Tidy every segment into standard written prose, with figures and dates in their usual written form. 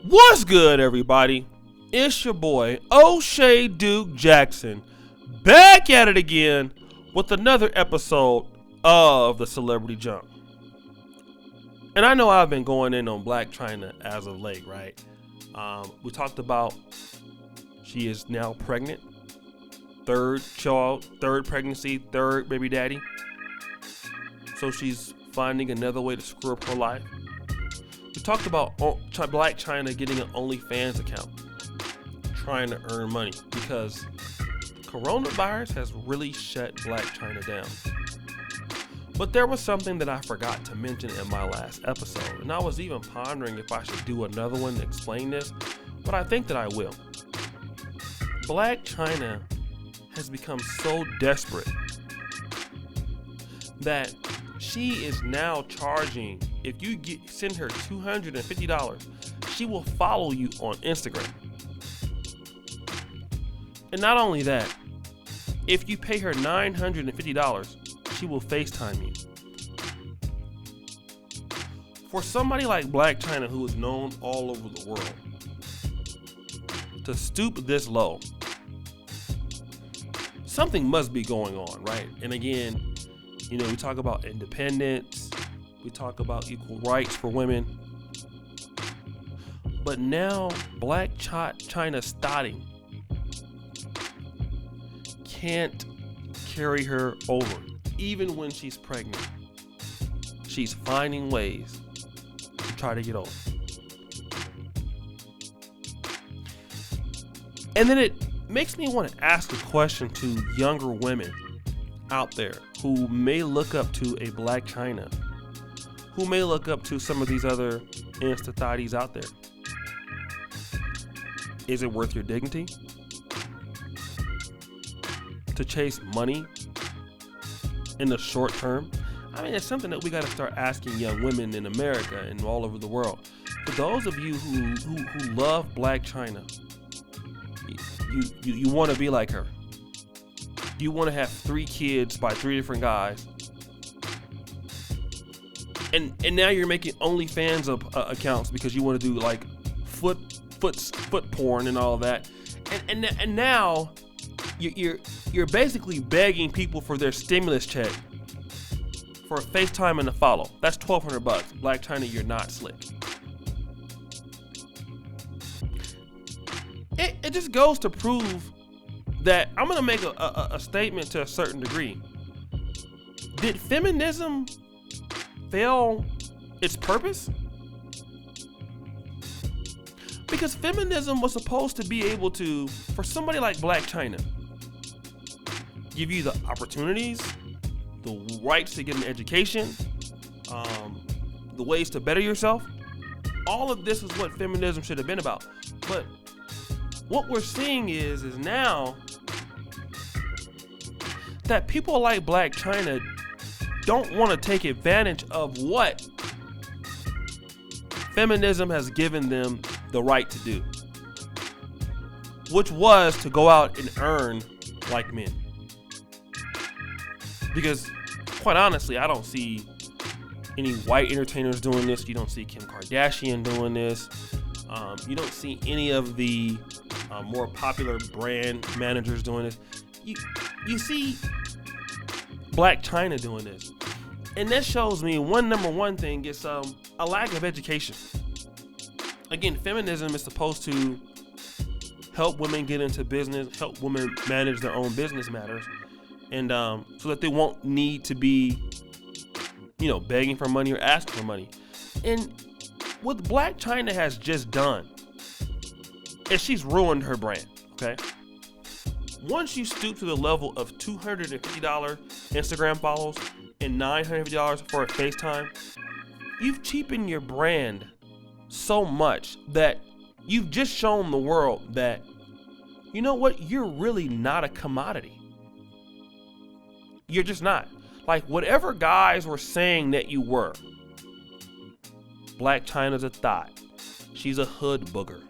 What's good, everybody? It's your boy, O'Shea Duke Jackson, back at it again with another episode of the Celebrity Jump. And I know I've been going in on Blac Chyna as of late, right? We talked about she is now pregnant, third child, third pregnancy, third baby daddy. So she's finding another way to screw up her life. We talked about Blac Chyna getting an OnlyFans account, trying to earn money because coronavirus has really shut Blac Chyna down. But there was something that I forgot to mention in my last episode, and I was even pondering if I should do another one to explain this, but I think that I will. Blac Chyna has become so desperate that she is now charging, if you send her $250, she will follow you on Instagram. And not only that, if you pay her $950, she will FaceTime you. For somebody like Blac Chyna, who is known all over the world, to stoop this low, something must be going on, right? And again, you know, we talk about independence, we talk about equal rights for women, but now Blac Chyna Stotting can't carry her over. Even when she's pregnant, she's finding ways to try to get over. And then it makes me want to ask a question to younger women out there who may look up to a Blac Chyna, who may look up to some of these other insta-thotties out there. Is it worth your dignity to chase money in the short term? I mean, it's something that we got to start asking young women in America and all over the world. For those of you who love Blac Chyna, you want to be like her. You want to have 3 kids by 3 different guys, and now you're making OnlyFans accounts because you want to do like foot porn and all of that, and now you're basically begging people for their stimulus check for a FaceTime and a follow. That's $1,200. Blac Chyna, you're not slick. It just goes to prove that I'm gonna make a statement to a certain degree. Did feminism fail its purpose? Because feminism was supposed to be able to, for somebody like Blac Chyna, give you the opportunities, the rights to get an education, the ways to better yourself. All of this is what feminism should have been about. But what we're seeing is now that people like Blac Chyna don't want to take advantage of what feminism has given them the right to do, which was to go out and earn like men. Because quite honestly, I don't see any white entertainers doing this. You don't see Kim Kardashian doing this. You don't see any of the more popular brand managers doing this. You see Blac Chyna doing this. And that shows me number one thing is a lack of education. Again, feminism is supposed to help women get into business, help women manage their own business matters, and so that they won't need to be, begging for money or asking for money. And what Blac Chyna has just done is she's ruined her brand, okay? Once you stoop to the level of $250 Instagram follows and $950 for a FaceTime, you've cheapened your brand so much that you've just shown the world that, you know what, you're really not a commodity. You're just not. Like, whatever guys were saying that you were, Blac Chyna's a thot. She's a hood booger.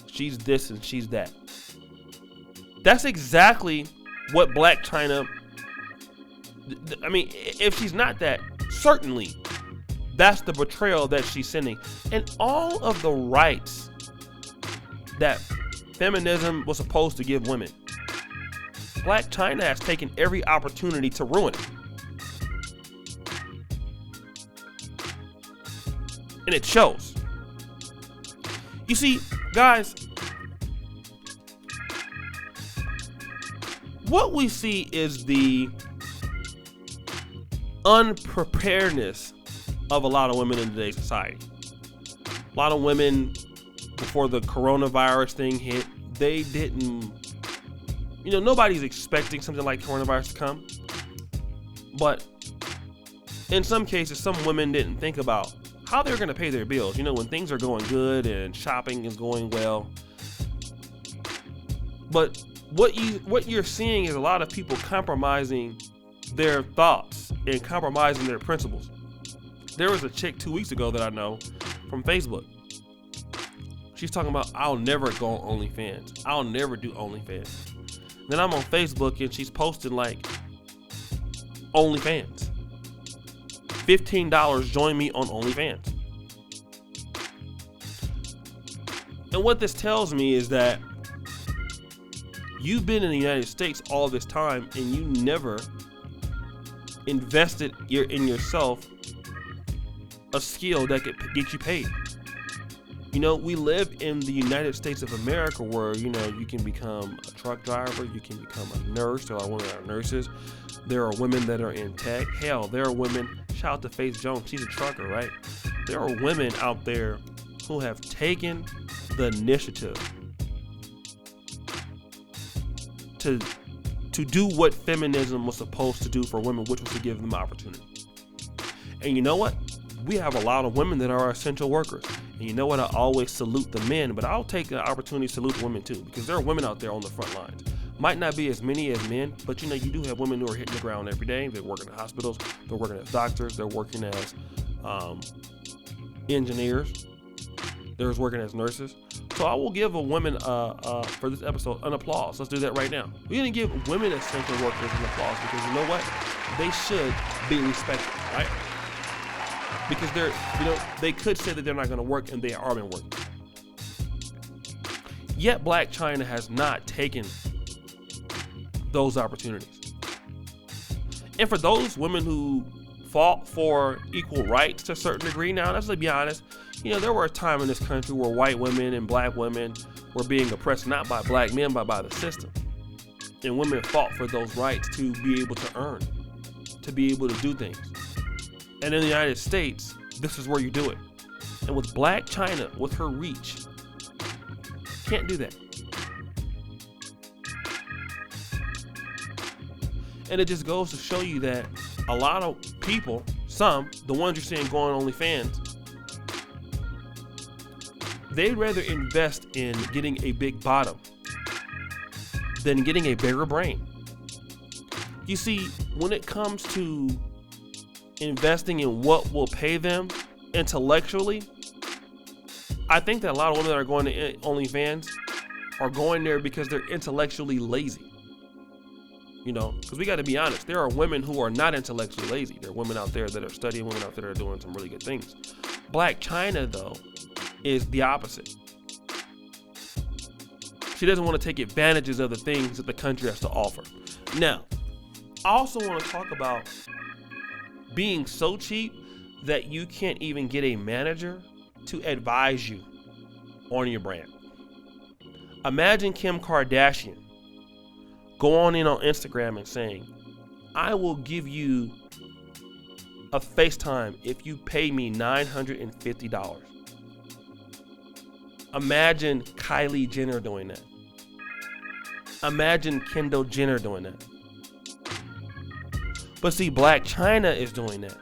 She's this and she's that. That's exactly what Blac Chyna, I mean, if she's not that, certainly that's the betrayal that she's sending. And all of the rights that feminism was supposed to give women. Blac Chyna has taken every opportunity to ruin it. And it shows. You see, guys, what we see is the unpreparedness of a lot of women in today's society. A lot of women, before the coronavirus thing hit, they didn't, nobody's expecting something like coronavirus to come. But in some cases, some women didn't think about how they're going to pay their bills. When things are going good and shopping is going well. But what you're seeing is a lot of people compromising their thoughts and compromising their principles. There was a chick 2 weeks ago that I know from Facebook. She's talking about, I'll never go on OnlyFans. I'll never do OnlyFans. Then I'm on Facebook and she's posting like OnlyFans. $15, join me on OnlyFans. And what this tells me is that you've been in the United States all this time and you never invested in yourself a skill that could get you paid. We live in the United States of America where, you can become a truck driver, you can become a nurse. There are women that are nurses. There are women that are in tech. Hell, there are women, shout out to Faith Jones, she's a trucker, right? There are women out there who have taken the initiative to do what feminism was supposed to do for women, which was to give them opportunity. And you know what? We have a lot of women that are essential workers. And you know what? I always salute the men, but I'll take the opportunity to salute the women too, because there are women out there on the front lines. Might not be as many as men, but you do have women who are hitting the ground every day. They're working in hospitals, they're working as doctors, they're working as engineers, they're working as nurses. So I will give a woman for this episode an applause. Let's do that right now. We're gonna give women essential workers an applause because you know what? They should be respected, right? Because they could say that they're not gonna work and they are been working. Yet Blac Chyna has not taken those opportunities. And for those women who fought for equal rights to a certain degree, now let's be honest, there were a time in this country where white women and black women were being oppressed not by black men but by the system. And women fought for those rights to be able to earn, to be able to do things. And in the United States, this is where you do it. And with Blac Chyna, with her reach, can't do that. And it just goes to show you that a lot of people, the ones you're seeing going on OnlyFans, they'd rather invest in getting a big bottom than getting a bigger brain. You see, when it comes to investing in what will pay them intellectually, I think that a lot of women that are going to OnlyFans are going there because they're intellectually lazy. Because we got to be honest, there are women who are not intellectually lazy. There are women out there that are studying, women out there that are doing some really good things. Blac Chyna, though, is the opposite. She doesn't want to take advantages of the things that the country has to offer. Now, I also want to talk about being so cheap that you can't even get a manager to advise you on your brand. Imagine Kim Kardashian going in on Instagram and saying, I will give you a FaceTime if you pay me $950. Imagine Kylie Jenner doing that. Imagine Kendall Jenner doing that. But see, Blac Chyna is doing that.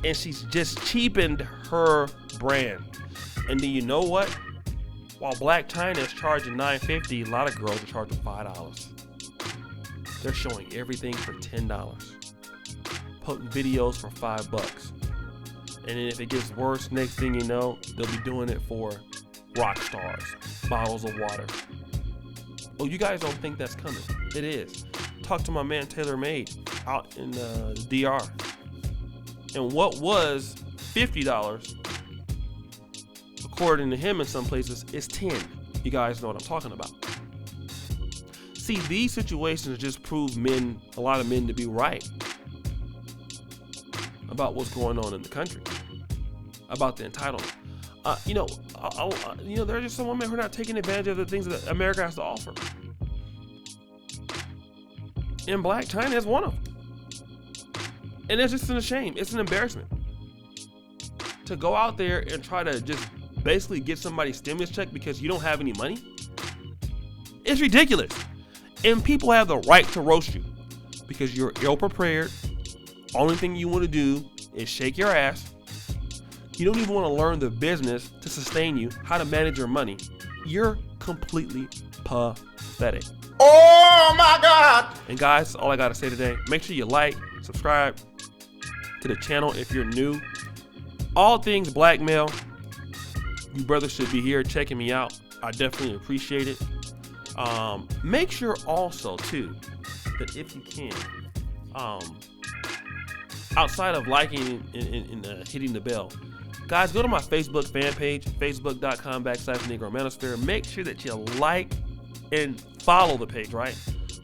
And she's just cheapened her brand. And do you know what? While Blac Chyna is charging $9.50, a lot of girls are charging $5. They're showing everything for $10. Putting videos for $5. And then if it gets worse, next thing you know, they'll be doing it for rock stars, bottles of water. Oh, you guys don't think that's coming? It is. Talk to my man Taylor Made out in DR. And what was $50, according to him in some places, is $10. You guys know what I'm talking about. See, these situations just prove a lot of men to be right about what's going on in the country, about the entitlement. There are just some women who are not taking advantage of the things that America has to offer. And Blac Chyna is one of them. And it's just a shame. It's an embarrassment to go out there and try to just basically get somebody's stimulus check because you don't have any money. It's ridiculous. And people have the right to roast you because you're ill-prepared. Only thing you want to do is shake your ass. You don't even want to learn the business to sustain you, how to manage your money. You're completely pathetic. Oh my God! And guys, all I got to say today, make sure you like, subscribe to the channel if you're new. All things blackmail, you brothers should be here checking me out. I definitely appreciate it. Make sure also too that if you can, outside of liking and hitting the bell, guys, go to my Facebook fan page, facebook.com/Negro Manosphere. Make sure that you like and follow the page, right?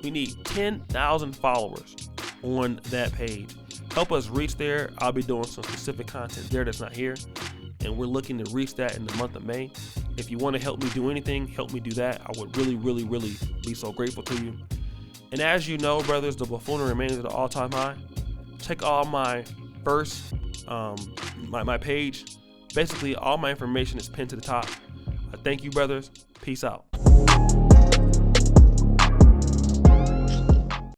We need 10,000 followers on that page. Help us reach there. I'll be doing some specific content there that's not here, and we're looking to reach that in the month of May. If you want to help me do anything, help me do that. I would really, really, really be so grateful to you. And as you know, brothers, the buffoonery remains at an all-time high. Check all my my page. Basically, all my information is pinned to the top. Thank you, brothers. Peace out.